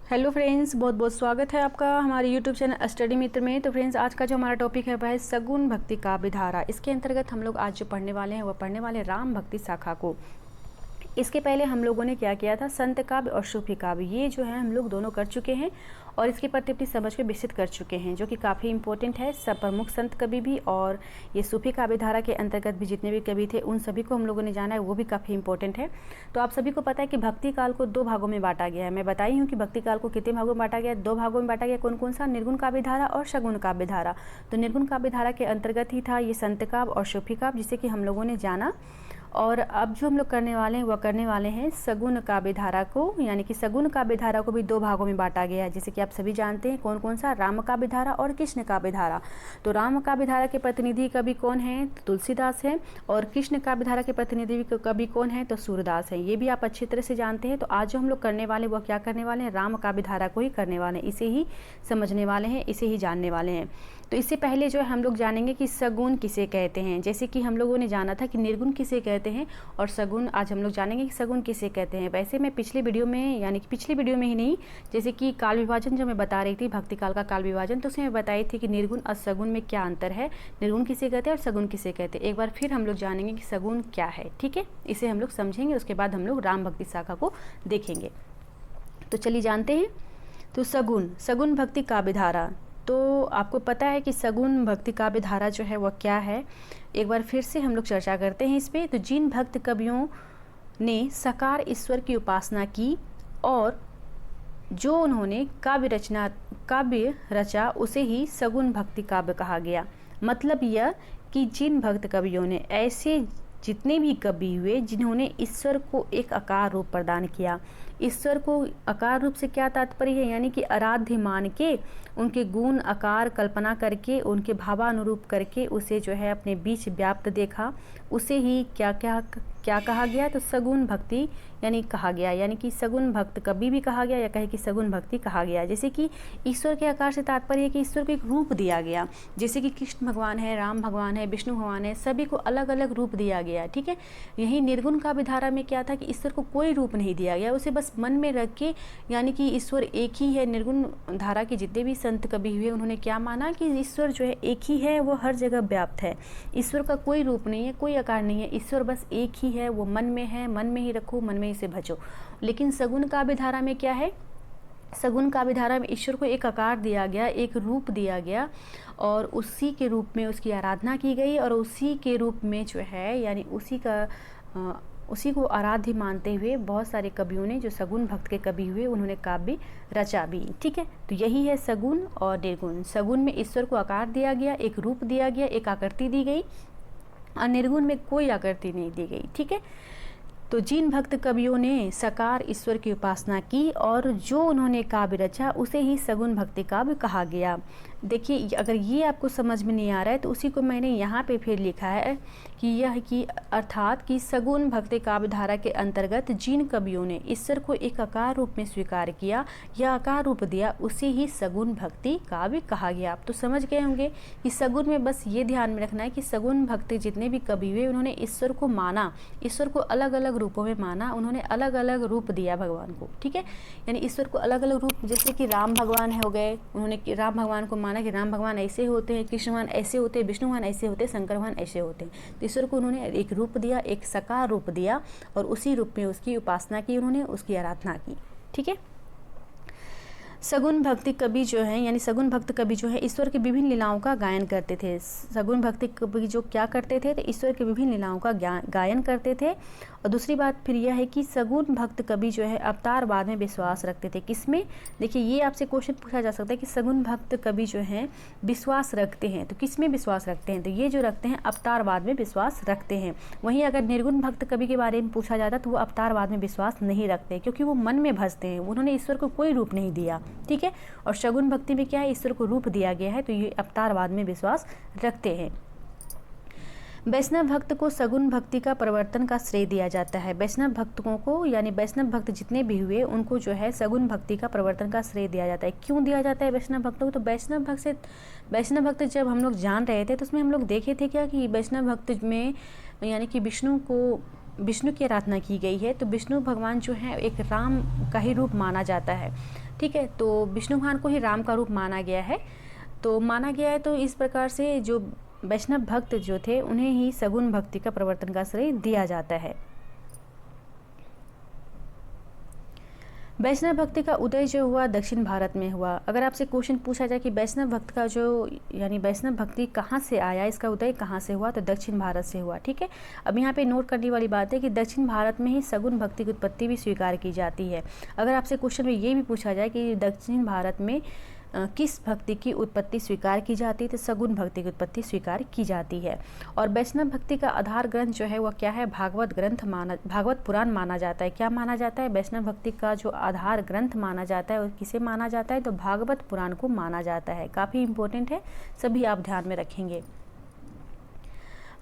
Hello friends, बहुत बहुत स्वागत है आपका हमारे यूट्यूब चैनल स्टडी मित्र में। तो फ्रेंड्स, आज का जो हमारा टॉपिक है वह है सगुन भक्ति काव्य धारा। इसके अंतर्गत हम लोग आज जो पढ़ने वाले हैं वह पढ़ने वाले राम भक्ति शाखा को। इसके पहले हम लोगों ने क्या किया था, संत काव्य और सूफी काव्य, ये जो है हम लोग दोनों कर चुके हैं और इसके प्रति अपनी समझ को विकसित कर चुके हैं, जो कि काफ़ी इंपॉर्टेंट है। सब प्रमुख संत कवि भी और ये सूफी काव्य धारा के अंतर्गत भी जितने भी कवि थे उन सभी को हम लोगों ने जाना है, वो भी काफ़ी इंपॉर्टेंट है। तो आप सभी को पता है कि भक्ति काल को दो भागों में बांटा गया है। मैं बताई हूँ कि भक्ति काल को कितने भागों में बांटा गया है, दो भागों में बांटा गया। कौन कौन सा? निर्गुण काव्य धारा और सगुण काव्य धारा। तो निर्गुण काव्य धारा के अंतर्गत ही था ये संत काव्य और सूफी काव्य, जिसे कि हम लोगों ने जाना। और अब जो हम लोग करने वाले हैं वह करने वाले हैं सगुण काव्य धारा को, यानी कि सगुण काव्य धारा को भी दो भागों में बांटा गया है, जैसे कि आप सभी जानते हैं। कौन कौन सा? राम काव्य धारा और कृष्ण काव्य धारा। तो राम काव्य धारा के प्रतिनिधि कवि कौन है? तो तुलसीदास है। और कृष्ण काव्य धारा के प्रतिनिधि कवि कौन है? तो सूरदास है। ये भी आप अच्छी तरह से जानते हैं। तो आज जो हम लोग करने वाले वह क्या करने वाले हैं? राम काव्य धारा को ही करने वाले हैं, इसे ही समझने वाले हैं, इसे ही जानने वाले हैं। तो इससे पहले जो है हम लोग जानेंगे कि सगुण किसे कहते हैं। जैसे कि हम लोगों ने जाना था कि निर्गुण किसे कहते हैं और सगुण, आज हम लोग जानेंगे कि सगुण किसे कहते हैं। वैसे मैं पिछले वीडियो में, यानी कि पिछली वीडियो में ही नहीं, जैसे कि काल विभाजन जो मैं बता रही थी, भक्ति काल का काल विभाजन, तो उसमें मैं बताई थी कि निर्गुण और सगुण में क्या अंतर है, निर्गुण किसे कहते हैं और सगुण किसे कहते हैं। एक बार फिर हम लोग जानेंगे कि सगुण क्या है, ठीक है। इसे हम लोग समझेंगे, उसके बाद हम लोग राम भक्ति शाखा को देखेंगे। तो चलिए जानते हैं। तो सगुण भक्ति काव्य धारा, तो आपको पता है कि सगुण भक्ति काव्य धारा जो है वह क्या है। एक बार फिर से हम लोग चर्चा करते हैं इस पर। तो जिन भक्त कवियों ने साकार ईश्वर की उपासना की और जो उन्होंने काव्य रचा उसे ही सगुण भक्ति काव्य कहा गया। मतलब यह कि जिन भक्त कवियों ने, ऐसे जितने भी कवि हुए जिन्होंने ईश्वर को एक आकार रूप प्रदान किया। ईश्वर को आकार रूप से क्या तात्पर्य है? यानी कि आराध्य मान के, उनके गुण आकार कल्पना करके, उनके भावानुरूप करके उसे जो है अपने बीच व्याप्त देखा, उसे ही क्या कहा गया? तो सगुण भक्ति यानी कहा गया, यानी कि सगुण भक्त कवि भी कहा गया, या कहे कि सगुण भक्ति कहा गया। जैसे कि ईश्वर के आकार से तात्पर्य है कि ईश्वर को एक रूप दिया गया, जैसे कि कृष्ण भगवान है, राम भगवान है, विष्णु भगवान है, सभी को अलग अलग रूप दिया गया, ठीक है। यही निर्गुण काव्य धारा में क्या था कि ईश्वर को कोई रूप नहीं दिया गया, उसे बस मन में रख के, यानी कि ईश्वर एक ही है। निर्गुण धारा के जितने भी संत कवि हुए उन्होंने क्या माना कि ईश्वर जो है एक ही है, वो हर जगह व्याप्त है, ईश्वर का कोई रूप नहीं है, कोई आकार नहीं है, ईश्वर बस एक ही है, वो मन में है, मन में ही रखो, मन में ही से भजो। लेकिन सगुण काव्य धारा में क्या है? सगुण काव्य धारा में ईश्वर को एक आकार दिया गया, एक रूप दिया गया और उसी के रूप में उसकी आराधना की गई और उसी के रूप में जो है, यानी उसी को आराध्य मानते हुए बहुत सारे कवियों ने, जो सगुण भक्त के कवि हुए, उन्होंने काव्य रचा भी, ठीक है। तो यही है सगुण और निर्गुण। सगुण में ईश्वर को आकार दिया गया, एक रूप दिया गया, एक आकृति दी गई, और निर्गुण में कोई आकृति नहीं दी गई, ठीक है। तो जिन भक्त कवियों ने साकार ईश्वर की उपासना की और जो उन्होंने काव्य रचा उसे ही सगुण भक्ति काव्य कहा गया। देखिए, अगर ये आपको समझ में नहीं आ रहा है तो उसी को मैंने यहाँ पे फिर लिखा है कि यह कि अर्थात कि सगुण भक्ति काव्य धारा के अंतर्गत जिन कवियों ने ईश्वर को एक आकार रूप में स्वीकार किया या आकार रूप दिया उसे ही सगुण भक्ति काव्य कहा गया। आप तो समझ गए होंगे कि सगुण में बस ये ध्यान में रखना है कि सगुण भक्ति जितने भी कवि हुए उन्होंने ईश्वर को माना, ईश्वर को अलग अलग रूपों में माना, उन्होंने अलग अलग रूप दिया भगवान को, ठीक है। यानी ईश्वर को अलग अलग रूप, जैसे कि राम भगवान हो गए, उन्होंने राम भगवान को माना कि राम भगवान ऐसे होते हैं, कृष्ण भगवान ऐसे होते हैं, विष्णु भगवान ऐसे होते हैं, शंकर भगवान ऐसे होते हैं। तो ईश्वर को उन्होंने एक रूप दिया, एक साकार रूप दिया और उसी रूप में उसकी उपासना की, उन्होंने उसकी आराधना की, ठीक है। सगुण भक्ति कवि जो है, यानी सगुण भक्त कवि जो है ईश्वर की विभिन्न लीलाओं का गायन करते थे। सगुण भक्ति कवि जो क्या करते थे? तो ईश्वर की विभिन्न लीलाओं का गायन करते थे। और दूसरी बात फिर यह है कि सगुण भक्त कवि जो है अवतारवाद में विश्वास रखते थे। किसमें? देखिए, ये आपसे क्वेश्चन पूछा जा सकता है कि सगुण भक्त कवि जो हैं विश्वास रखते हैं, तो किस में विश्वास रखते हैं? तो ये जो रखते हैं अवतारवाद में विश्वास रखते हैं। वहीं अगर निर्गुण भक्त कवि के बारे में पूछा जाता तो वो अवतारवाद में विश्वास नहीं रखते, क्योंकि वो मन में भजते हैं, उन्होंने ईश्वर को कोई रूप नहीं दिया, ठीक है। और सगुण भक्ति में क्या है? ईश्वर को रूप दिया गया है, तो ये अवतारवाद में विश्वास रखते हैं। वैष्णव भक्त को सगुण भक्ति का प्रवर्तन का श्रेय दिया जाता है। वैष्णव भक्तों को, यानी वैष्णव भक्त जितने भी हुए उनको जो है सगुण भक्ति का प्रवर्तन का श्रेय दिया जाता है। क्यों दिया जाता है वैष्णव भक्तों को? तो वैष्णव भक्त जब हम लोग जान रहे थे तो उसमें हम लोग देखे थे क्या कि वैष्णव भक्त में, यानी कि विष्णु को विष्णु की आराधना की गई है, तो विष्णु भगवान जो है एक राम का ही रूप माना जाता है। ठीक है, तो विष्णु भगवान को ही राम का रूप माना गया है, तो इस प्रकार से जो वैष्णव भक्त जो थे उन्हें ही सगुण भक्ति का प्रवर्तन का श्रेय दिया जाता है। वैष्णव भक्ति का उदय जो हुआ दक्षिण भारत में हुआ। अगर आपसे क्वेश्चन पूछा जाए कि वैष्णव भक्त का जो यानी वैष्णव भक्ति कहाँ से आया, इसका उदय कहाँ से हुआ, तो दक्षिण भारत से हुआ। ठीक है, अब यहाँ पे नोट करने वाली बात है कि दक्षिण भारत में ही सगुण भक्ति की उत्पत्ति भी स्वीकार की जाती है। अगर आपसे क्वेश्चन में ये भी पूछा जाए कि दक्षिण भारत में किस भक्ति की उत्पत्ति स्वीकार की जाती है, तो सगुण भक्ति की उत्पत्ति स्वीकार की जाती है। और वैष्णव भक्ति का आधार ग्रंथ जो है वह क्या है, भागवत पुराण माना जाता है। क्या माना जाता है, वैष्णव भक्ति का जो आधार ग्रंथ माना जाता है और किसे माना जाता है, तो भागवत पुराण को माना जाता है। काफ़ी इंपॉर्टेंट है, सभी आप ध्यान में रखेंगे।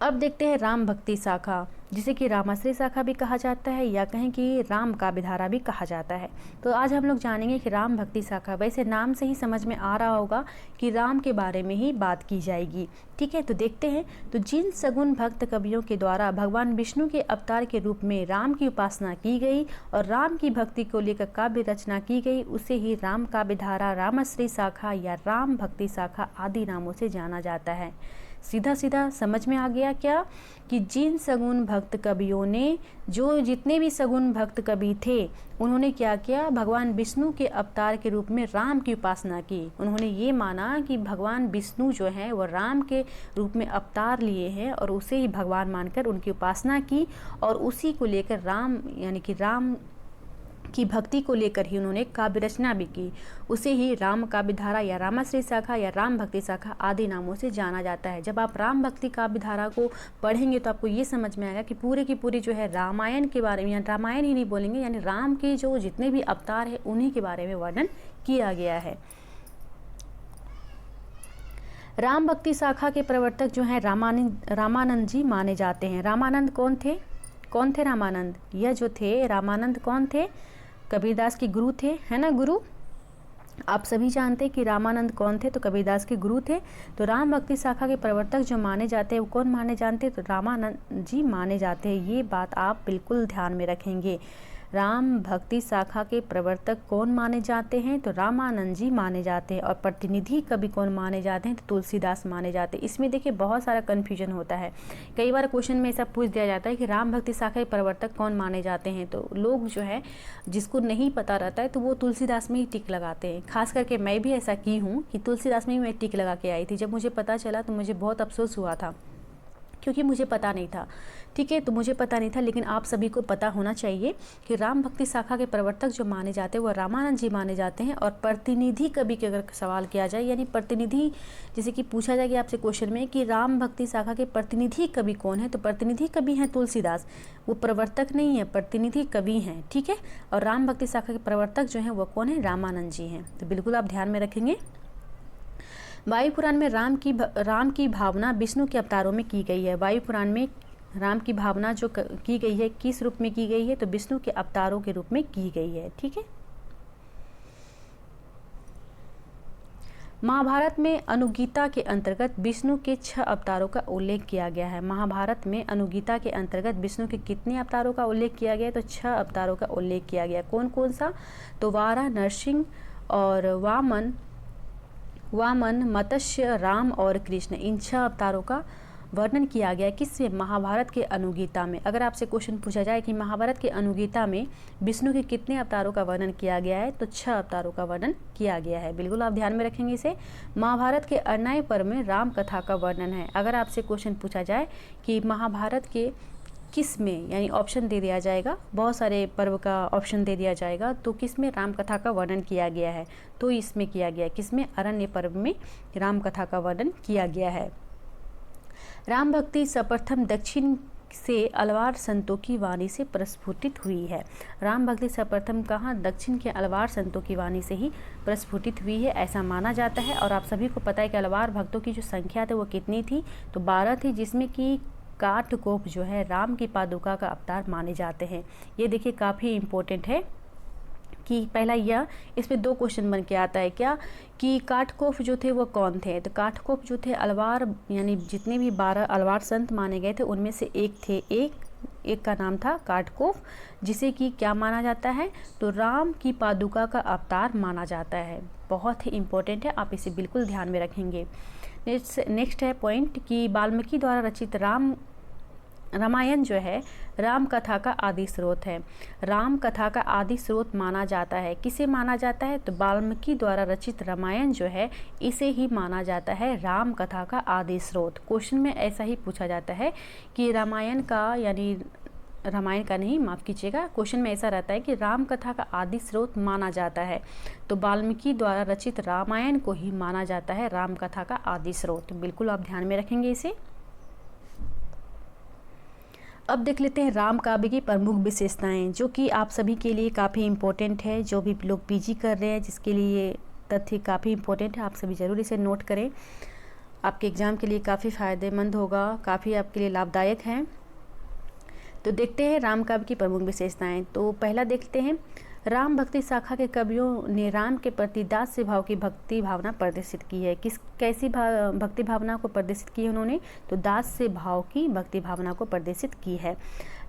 अब देखते हैं राम भक्ति शाखा, जिसे कि रामाश्रय शाखा भी कहा जाता है या कहें कि राम काव्य धारा भी कहा जाता है। तो आज हम लोग जानेंगे कि राम भक्ति शाखा, वैसे नाम से ही समझ में आ रहा होगा कि राम के बारे में ही बात की जाएगी। ठीक है, तो देखते हैं। तो जिन सगुण भक्त कवियों के द्वारा भगवान विष्णु के अवतार के रूप में राम की उपासना की गई और राम की भक्ति को लेकर काव्य रचना की गई, उसे ही राम काव्य धारा, रामाश्रय शाखा या राम भक्ति शाखा आदि नामों से जाना जाता है। सीधा सीधा समझ में आ गया क्या, कि जिन सगुण भक्त कवियों ने, जो जितने भी सगुण भक्त कवि थे, उन्होंने क्या किया, भगवान विष्णु के अवतार के रूप में राम की उपासना की। उन्होंने ये माना कि भगवान विष्णु जो है वो राम के रूप में अवतार लिए हैं और उसे ही भगवान मानकर उनकी उपासना की और उसी को लेकर राम यानी कि राम की भक्ति को लेकर ही उन्होंने काव्य रचना भी की। उसे ही राम काव्य धारा या रामाश्रय शाखा या राम भक्ति शाखा आदि नामों से जाना जाता है। जब आप राम भक्ति काव्य धारा को पढ़ेंगे तो आपको ये समझ में आएगा कि पूरे की पूरी जो है रामायण के बारे में, यानी रामायण ही नहीं बोलेंगे, यानी राम के जो जितने भी अवतार है उन्हीं के बारे में वर्णन किया गया है। राम भक्ति शाखा के प्रवर्तक जो हैं रामानंद जी माने जाते हैं। रामानंद कौन थे रामानंद? यह जो थे रामानंद कौन थे? कबीरदास के गुरु थे, है ना, गुरु। आप सभी जानते हैं कि रामानंद कौन थे, तो कबीरदास के गुरु थे। तो राम भक्ति शाखा के प्रवर्तक जो माने जाते हैं वो कौन माने जाते हैं, तो रामानंद जी माने जाते हैं। ये बात आप बिल्कुल ध्यान में रखेंगे। राम भक्ति शाखा के प्रवर्तक कौन माने जाते हैं, तो रामानंद जी माने जाते हैं। और प्रतिनिधि कवि कौन माने जाते हैं, तो तुलसीदास माने जाते हैं। इसमें देखिए बहुत सारा कन्फ्यूजन होता है। कई बार क्वेश्चन में ऐसा पूछ दिया जाता है कि राम भक्ति शाखा के प्रवर्तक कौन माने जाते हैं, तो लोग जो है जिसको नहीं पता रहता है तो वो तुलसीदास में ही टिक लगाते हैं। खास करके मैं भी ऐसा की हूँ कि तुलसीदास में ही मैं टिक लगा के आई थी। जब मुझे पता चला तो मुझे बहुत अफसोस हुआ था, क्योंकि मुझे पता नहीं था। ठीक है, तो मुझे पता नहीं था, लेकिन आप सभी को पता होना चाहिए कि राम भक्ति शाखा के प्रवर्तक जो माने जाते हैं वो रामानंद जी माने जाते हैं। और प्रतिनिधि कवि के अगर सवाल किया जाए, यानी प्रतिनिधि, जैसे कि पूछा जाए कि आपसे क्वेश्चन में कि राम भक्ति शाखा के प्रतिनिधि कवि कौन है, तो प्रतिनिधि कवि हैं तुलसीदास। वो प्रवर्तक नहीं है, प्रतिनिधि कवि हैं। ठीक है, और राम भक्ति शाखा के प्रवर्तक जो हैं वो कौन है, रामानंद जी हैं। तो बिल्कुल आप ध्यान में रखेंगे। वायु पुराण में राम की भावना विष्णु के अवतारों में की गई है। वायु पुराण में राम की भावना जो की गई है किस रूप में की गई है, तो विष्णु के अवतारों के रूप में की गई है। ठीक है, महाभारत में अनुगीता के अंतर्गत विष्णु के 6 अवतारों का उल्लेख किया गया है। महाभारत में अनुगीता के अंतर्गत विष्णु के कितने अवतारों का उल्लेख किया गया है, तो 6 अवतारों का उल्लेख किया गया। कौन कौन सा, तो वारा, नरसिंह और वामन, मत्स्य, राम और कृष्ण, इन 6 अवतारों का वर्णन किया गया किसमें, महाभारत के अनुगीता में। अगर आपसे क्वेश्चन पूछा जाए कि महाभारत के अनुगीता में विष्णु के कितने अवतारों का वर्णन किया गया है, तो 6 अवतारों का वर्णन किया गया है। बिल्कुल आप ध्यान में रखेंगे इसे। महाभारत के अरण्य पर्व में राम कथा का वर्णन है। अगर आपसे क्वेश्चन पूछा जाए कि महाभारत के किस में, यानी ऑप्शन दे दिया जाएगा, बहुत सारे पर्व का ऑप्शन दे दिया जाएगा, तो किस में राम कथा का वर्णन किया गया है, तो इसमें किया गया, किसमें, अरण्य पर्व में राम कथा का वर्णन किया गया है। राम भक्ति सर्वप्रथम दक्षिण से अलवार संतों की वाणी से प्रस्फुटित हुई है। राम भक्ति सर्वप्रथम कहाँ, दक्षिण के अलवार संतों की वाणी से ही प्रस्फुटित हुई है, ऐसा माना जाता है। और आप सभी को पता है कि अलवार भक्तों की जो संख्या थी वो कितनी थी, तो 12 थी, जिसमें कि काठकोप जो है राम की पादुका का अवतार माने जाते हैं। ये देखिए काफ़ी इम्पोर्टेंट है कि पहला यह, इसमें 2 क्वेश्चन बन के आता है क्या, कि काठकोप जो थे वो कौन थे, तो काठकोप जो थे अलवार, यानी जितने भी 12 अलवार संत माने गए थे उनमें से एक थे, एक का नाम था काटकोफ, जिसे कि क्या माना जाता है, तो राम की पादुका का अवतार माना जाता है। बहुत ही इम्पोर्टेंट है, आप इसे बिल्कुल ध्यान में रखेंगे। नेक्स्ट है पॉइंट कि वाल्मीकि द्वारा रचित रामायण जो है राम कथा का आदि स्रोत है। राम कथा का आदि स्रोत माना जाता है, किसे माना जाता है, तो वाल्मीकि द्वारा रचित रामायण जो है इसे ही माना जाता है राम कथा का आदि स्रोत। क्वेश्चन में ऐसा ही पूछा जाता है कि रामायण का, यानी रामायण का नहीं, माफ़ कीजिएगा, क्वेश्चन में ऐसा रहता है कि राम कथा का आदि स्रोत माना जाता है, तो वाल्मीकि द्वारा रचित रामायण को ही माना जाता है राम कथा का आदि स्रोत। बिल्कुल आप ध्यान में रखेंगे इसे। अब देख लेते हैं राम काव्य की प्रमुख विशेषताएं, जो कि आप सभी के लिए काफ़ी इम्पोर्टेंट है। जो भी लोग पीजी कर रहे हैं जिसके लिए ये तथ्य काफ़ी इम्पोर्टेंट है, आप सभी ज़रूर इसे नोट करें, आपके एग्ज़ाम के लिए काफ़ी फ़ायदेमंद होगा, काफ़ी आपके लिए लाभदायक है। तो देखते हैं राम काव्य की प्रमुख विशेषताएं। तो पहला देखते हैं, राम भक्ति शाखा के कवियों ने राम के प्रति दास्य भाव की भक्ति भावना प्रदर्शित की है। कैसी भक्ति भावना को प्रदर्शित की है उन्होंने, तो दास्य भाव की भक्ति भावना को प्रदर्शित की है।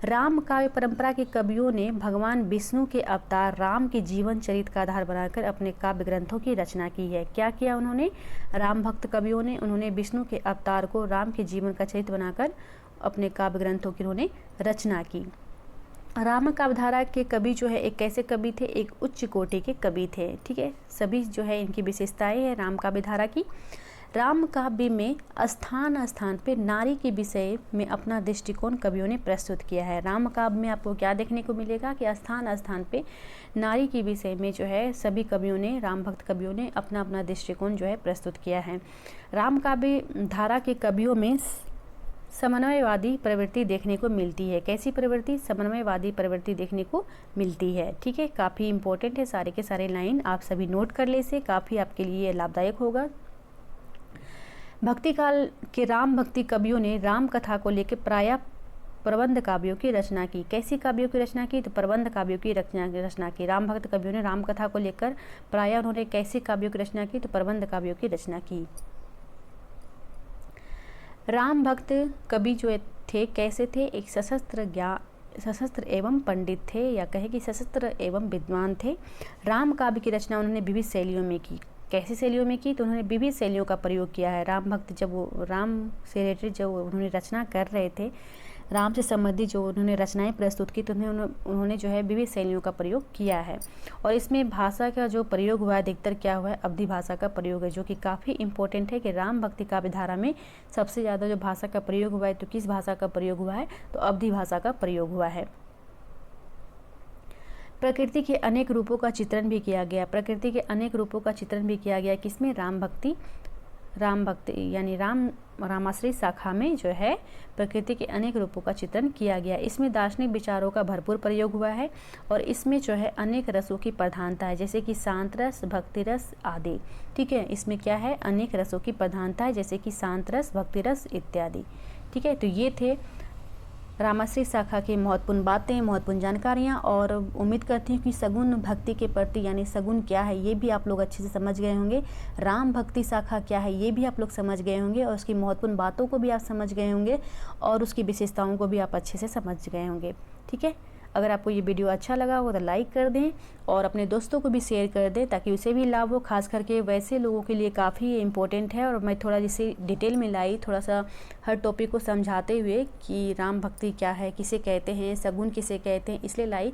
राम काव्य परंपरा के कवियों ने भगवान विष्णु के अवतार राम के जीवन चरित्र का आधार बनाकर अपने काव्य ग्रंथों की रचना की है। क्या किया उन्होंने, राम भक्त कवियों ने, उन्होंने विष्णु के अवतार को राम के जीवन का चरित्र बनाकर अपने काव्य ग्रंथों की उन्होंने रचना की। राम काव्यधारा के कवि जो है एक कैसे कवि थे, एक उच्च कोटि के कवि थे। ठीक है, सभी जो है इनकी विशेषताएं हैं राम काव्यधारा की। राम काव्य में स्थान स्थान पे नारी के विषय में अपना दृष्टिकोण कवियों ने प्रस्तुत किया है। राम काव्य में आपको क्या देखने को मिलेगा कि स्थान स्थान पे नारी के विषय में जो है सभी कवियों ने, राम भक्त कवियों ने अपना अपना दृष्टिकोण जो है प्रस्तुत किया है। राम काव्य धारा के कवियों में समन्वयवादी प्रवृत्ति देखने को मिलती है। कैसी प्रवृत्ति, समन्वयवादी प्रवृत्ति देखने को मिलती है। ठीक है, काफ़ी इंपॉर्टेंट है, सारे के सारे लाइन आप सभी नोट कर ले, से काफ़ी आपके लिए लाभदायक होगा। भक्ति काल के राम भक्ति कवियों ने राम कथा को लेकर प्रायः प्रबंध काव्यों की रचना की। कैसी काव्यों की रचना की, तो प्रबंध काव्यों की रचना की। राम भक्त कवियों ने राम कथा को लेकर प्रायः उन्होंने कैसी काव्यों की रचना की, तो प्रबंध काव्यों की रचना की। राम भक्त कवि जो थे कैसे थे, एक सशस्त्र एवं पंडित थे, या कहे कि सशस्त्र एवं विद्वान थे। राम काव्य की रचना उन्होंने विविध शैलियों में की। कैसी शैलियों में की, तो उन्होंने विविध शैलियों का प्रयोग किया है। राम भक्त जब वो राम से रिलेटेड जब उन्होंने रचना कर रहे थे, राम से संबंधित जो उन्होंने रचनाएं प्रस्तुत की, तो उन्होंने जो है विविध शैलियों का प्रयोग किया है। और इसमें भाषा का जो प्रयोग हुआ है अधिकतर क्या हुआ है, अवधी भाषा का प्रयोग है, जो कि काफ़ी इंपॉर्टेंट है कि राम भक्ति काव्य धारा में सबसे ज़्यादा जो भाषा का प्रयोग हुआ है, तो किस भाषा का प्रयोग हुआ है, तो अवधी भाषा का प्रयोग हुआ है। प्रकृति के अनेक रूपों का चित्रण भी किया गया। प्रकृति के अनेक रूपों का चित्रण भी किया गया किसमें, राम भक्ति यानी रामाश्रय शाखा में जो है प्रकृति के अनेक रूपों का चित्रण किया गया। इसमें दार्शनिक विचारों का भरपूर प्रयोग हुआ है और इसमें जो है अनेक रसों की प्रधानता है, जैसे कि शांत रस, भक्ति रस आदि। ठीक है, इसमें क्या है, अनेक रसों की प्रधानता है, जैसे कि शांत रस, भक्ति रस इत्यादि। ठीक है, तो ये थे रामाश्रय शाखा की महत्वपूर्ण बातें, महत्वपूर्ण जानकारियाँ, और उम्मीद करती हूँ कि सगुण भक्ति के प्रति, यानी सगुण क्या है ये भी आप लोग अच्छे से समझ गए होंगे, राम भक्ति शाखा क्या है ये भी आप लोग समझ गए होंगे, और उसकी महत्वपूर्ण बातों को भी आप समझ गए होंगे, और उसकी विशेषताओं को भी आप अच्छे से समझ गए होंगे। ठीक है, अगर आपको ये वीडियो अच्छा लगा हो तो लाइक कर दें और अपने दोस्तों को भी शेयर कर दें, ताकि उसे भी लाभ हो। खास करके वैसे लोगों के लिए काफ़ी इम्पोर्टेंट है, और मैं थोड़ा जैसे डिटेल में लाई, थोड़ा सा हर टॉपिक को समझाते हुए कि राम भक्ति क्या है, किसे कहते हैं, सगुण किसे कहते हैं, इसलिए लाई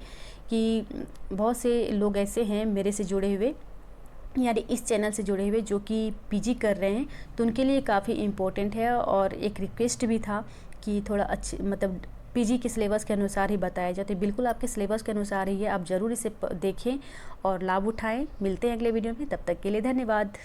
कि बहुत से लोग ऐसे हैं मेरे से जुड़े हुए, यानी इस चैनल से जुड़े हुए, जो कि पीजी कर रहे हैं, तो उनके लिए काफ़ी इम्पोर्टेंट है। और एक रिक्वेस्ट भी था कि थोड़ा अच्छे मतलब पीजी के सिलेबस के अनुसार ही बताया जाए, तो बिल्कुल आपके सिलेबस के अनुसार ही है, आप ज़रूर इसे देखें और लाभ उठाएं। मिलते हैं अगले वीडियो में, तब तक के लिए धन्यवाद।